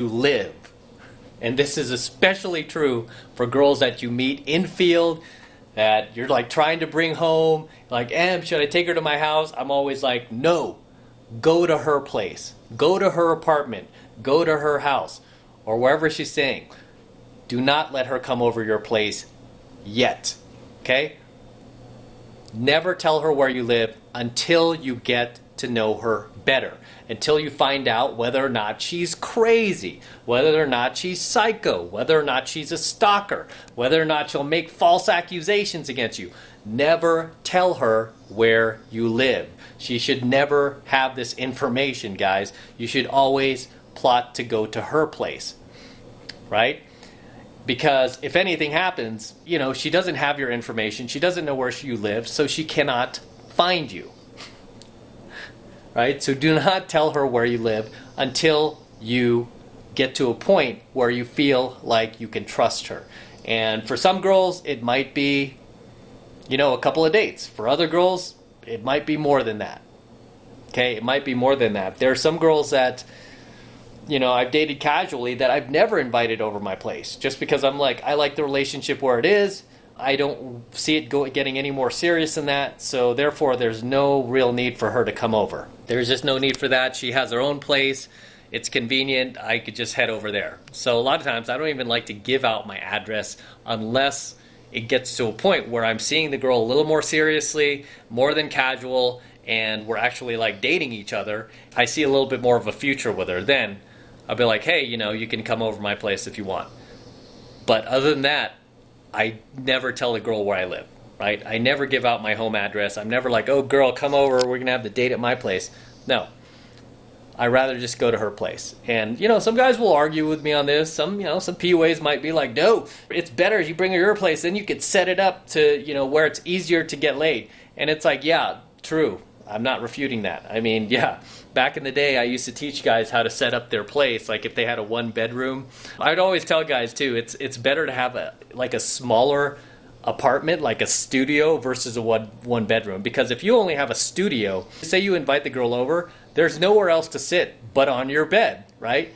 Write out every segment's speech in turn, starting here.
live. And this is especially true for girls that you meet in field that you're like trying to bring home. Like, Em, should I take her to my house? I'm always like, no, go to her place. Go to her apartment. Go to her house or wherever she's staying. Do not let her come over your place yet. Okay? Never tell her where you live until you get to know her better. Until you find out whether or not she's crazy, whether or not she's psycho, whether or not she's a stalker, whether or not she'll make false accusations against you. Never tell her where you live. She should never have this information, guys. You should always plot to go to her place, right? Because if anything happens, you know, she doesn't have your information. She doesn't know where you live, so she cannot find you. Right? So do not tell her where you live until you get to a point where you feel like you can trust her. And for some girls, it might be, you know, a couple of dates. For other girls, it might be more than that. Okay? It might be more than that. There are some girls that, you know, I've dated casually that I've never invited over my place just because I'm like, I like the relationship where it is. I don't see it getting any more serious than that, so therefore there's no real need for her to come over. There's just no need for that. She has her own place. It's convenient. I could just head over there. So a lot of times I don't even like to give out my address unless it gets to a point where I'm seeing the girl a little more seriously, more than casual, and we're actually like dating each other. I see a little bit more of a future with her. Then I'll be like, hey, you know, you can come over my place if you want. But other than that, I never tell a girl where I live, right? I never give out my home address. I'm never like, oh, girl, come over. We're going to have the date at my place. No. I rather just go to her place. And, you know, some guys will argue with me on this. Some PUAs might be like, no, it's better if you bring her to your place. Then you could set it up to, you know, where it's easier to get laid. And it's like, yeah, true. I'm not refuting that. I mean, yeah, back in the day, I used to teach guys how to set up their place. Like if they had a one bedroom, I'd always tell guys too, it's better to have a smaller apartment, like a studio versus a one bedroom. Because if you only have a studio, say you invite the girl over, there's nowhere else to sit but on your bed, right?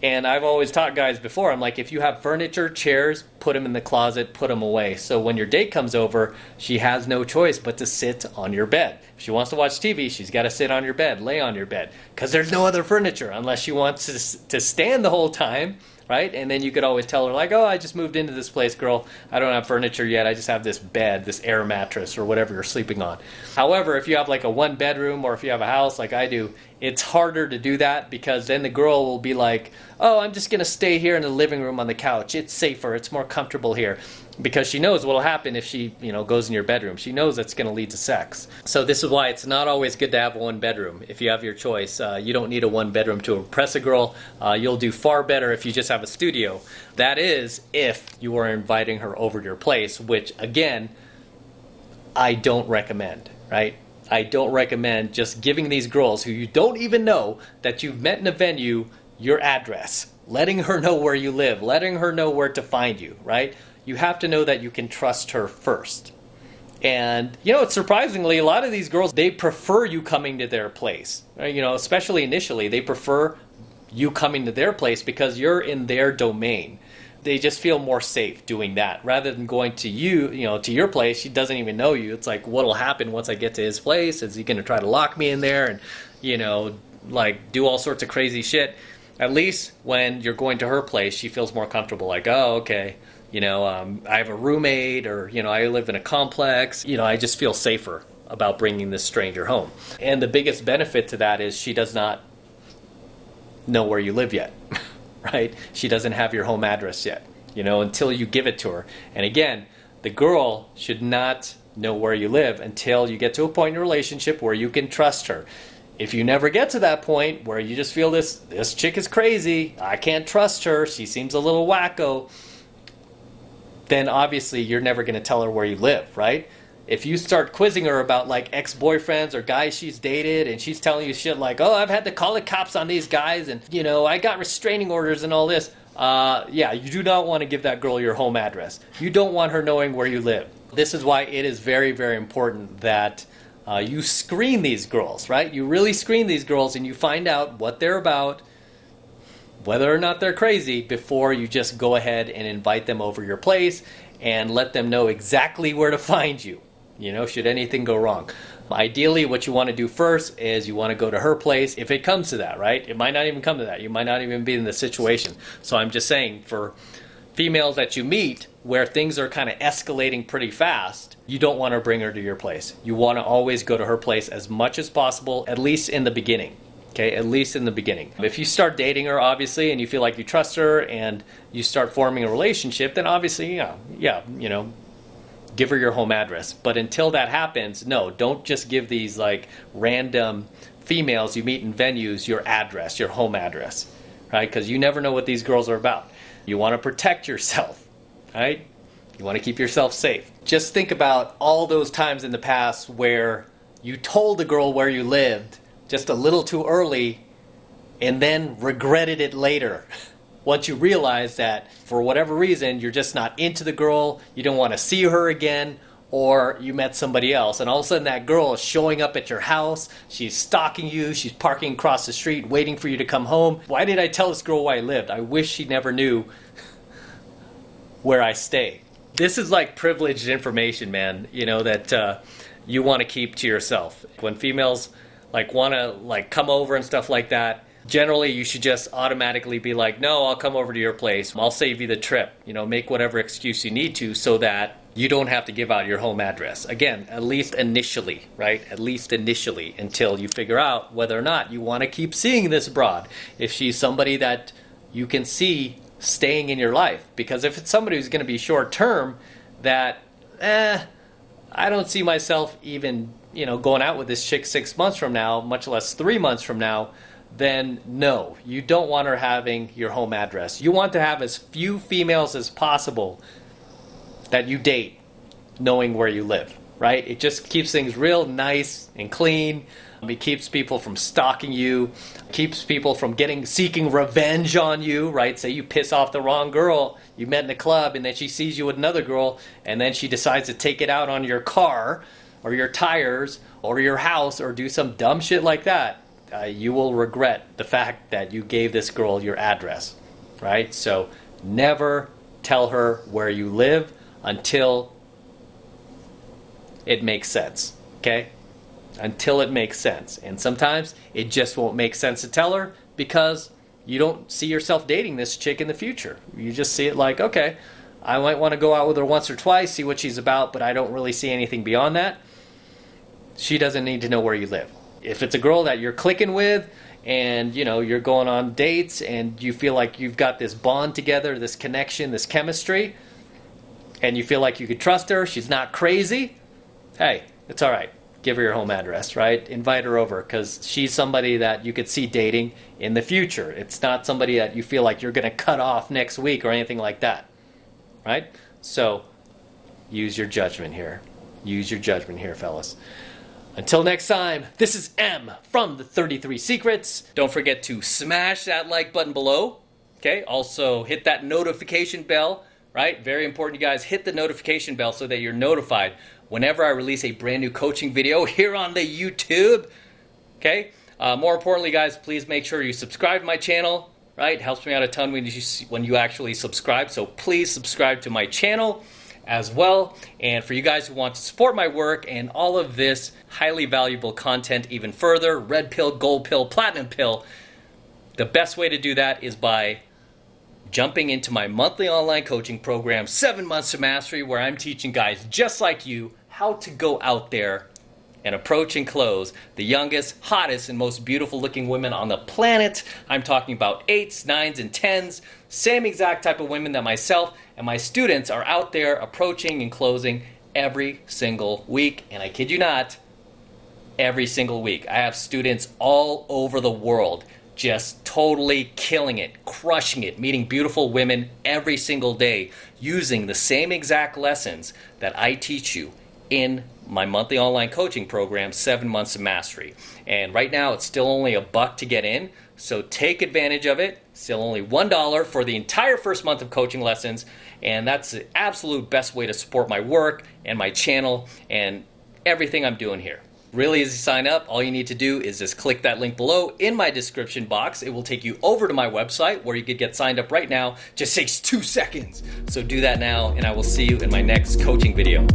And I've always taught guys before, I'm like, if you have furniture, chairs, put them in the closet, put them away. So when your date comes over, she has no choice but to sit on your bed. If she wants to watch TV, she's got to sit on your bed, lay on your bed, because there's no other furniture unless she wants to stand the whole time, right? And then you could always tell her like, oh, I just moved into this place, girl. I don't have furniture yet. I just have this bed, this air mattress or whatever you're sleeping on. However, if you have like a one bedroom or if you have a house like I do, it's harder to do that because then the girl will be like, oh, I'm just going to stay here in the living room on the couch. It's safer. It's more comfortable here. Because she knows what will happen if she, you know, goes in your bedroom. She knows that's going to lead to sex. So this is why it's not always good to have a one bedroom. If you have your choice, you don't need a one bedroom to impress a girl. You'll do far better if you just have a studio. That is if you are inviting her over to your place, which again, I don't recommend, right? I don't recommend just giving these girls who you don't even know that you've met in a venue your address, letting her know where you live, letting her know where to find you, right? You have to know that you can trust her first. And, you know, it's surprisingly, a lot of these girls, they prefer you coming to their place. Right? You know, especially initially, they prefer you coming to their place because you're in their domain. They just feel more safe doing that rather than going to you, you know, to your place. She doesn't even know you. It's like, what'll happen once I get to his place? Is he going to try to lock me in there and, you know, like do all sorts of crazy shit? At least when you're going to her place, she feels more comfortable. Like, oh, okay. You know, I have a roommate or, you know, I live in a complex. You know, I just feel safer about bringing this stranger home. And the biggest benefit to that is she does not know where you live yet, right? She doesn't have your home address yet, you know, until you give it to her. And again, the girl should not know where you live until you get to a point in your relationship where you can trust her. If you never get to that point where you just feel this chick is crazy, I can't trust her, she seems a little wacko, then obviously you're never going to tell her where you live, right? If you start quizzing her about like ex-boyfriends or guys she's dated and she's telling you shit like, oh, I've had to call the cops on these guys and, you know, I got restraining orders and all this, yeah, you do not want to give that girl your home address. You don't want her knowing where you live. This is why it is very, very important that you screen these girls, right? You really screen these girls and you find out what they're about, whether or not they're crazy, before you just go ahead and invite them over your place and let them know exactly where to find you, should anything go wrong. Ideally, what you want to do first is you want to go to her place, if it comes to that, right? It might not even come to that. You might not even be in the situation. So I'm just saying, for females that you meet where things are kind of escalating pretty fast, you don't want to bring her to your place. You want to always go to her place as much as possible, at least in the beginning. Okay, at least in the beginning. If you start dating her, obviously, and you feel like you trust her and you start forming a relationship, then obviously, give her your home address. But until that happens, no, don't just give these like random females you meet in venues your address, your home address, right? Because you never know what these girls are about. You want to protect yourself, right? You want to keep yourself safe. Just think about all those times in the past where you told a girl where you lived just a little too early and then regretted it later. Once you realize that for whatever reason you're just not into the girl, you don't want to see her again, or you met somebody else, and all of a sudden that girl is showing up at your house, she's stalking you, she's parking across the street waiting for you to come home. Why did I tell this girl where I lived? I wish she never knew where I stay. This is like privileged information, man, that you want to keep to yourself. When females want to come over and stuff like that, generally you should just automatically be like, no, I'll come over to your place, I'll save you the trip, make whatever excuse you need to so that you don't have to give out your home address. Again, at least initially, right? At least initially, until you figure out whether or not you want to keep seeing this broad. If she's somebody that you can see staying in your life. Because if it's somebody who's going to be short term, that, I don't see myself even, going out with this chick 6 months from now, much less 3 months from now, then no, you don't want her having your home address. You want to have as few females as possible that you date knowing where you live, right? It just keeps things real nice and clean. It keeps people from stalking you, keeps people from seeking revenge on you, right? Say you piss off the wrong girl you met in the club, and then she sees you with another girl, and then she decides to take it out on your car or your tires or your house or do some dumb shit like that. You will regret the fact that you gave this girl your address, right? So never tell her where you live until it makes sense, okay? Until it makes sense. And sometimes it just won't make sense to tell her because you don't see yourself dating this chick in the future. You just see it like, okay, I might want to go out with her once or twice, see what she's about, but I don't really see anything beyond that. She doesn't need to know where you live. If it's a girl that you're clicking with and you're going on dates and you feel like you've got this bond together, this connection, this chemistry, and you feel like you could trust her, she's not crazy, hey, it's all right. Give her your home address, right? Invite her over because she's somebody that you could see dating in the future. It's not somebody that you feel like you're going to cut off next week or anything like that, right? So use your judgment here. Use your judgment here, fellas. Until next time, this is M from the 33 Secrets. Don't forget to smash that like button below. Okay, also hit that notification bell, right? Very important, you guys. Hit the notification bell so that you're notified whenever I release a brand new coaching video here on the YouTube. Okay, more importantly, guys, please make sure you subscribe to my channel, right? It helps me out a ton when you actually subscribe. So please subscribe to my channel as well. And for you guys who want to support my work and all of this highly valuable content even further, red pill, gold pill, platinum pill, the best way to do that is by jumping into my monthly online coaching program, 7 Months to Mastery, where I'm teaching guys just like you how to go out there and approach and close the youngest, hottest, and most beautiful looking women on the planet. I'm talking about 8s, 9s, and 10s, same exact type of women that myself and my students are out there approaching and closing every single week. And I kid you not, every single week. I have students all over the world just totally killing it, crushing it, meeting beautiful women every single day using the same exact lessons that I teach you in my monthly online coaching program, 7 Months of Mastery. And right now it's still only $1 to get in, so take advantage of it. Still only $1 for the entire first month of coaching lessons, and that's the absolute best way to support my work and my channel and everything I'm doing here. Really easy to sign up. All you need to do is just click that link below in my description box. It will take you over to my website where you could get signed up right now. Just takes 2 seconds. So do that now, and I will see you in my next coaching video.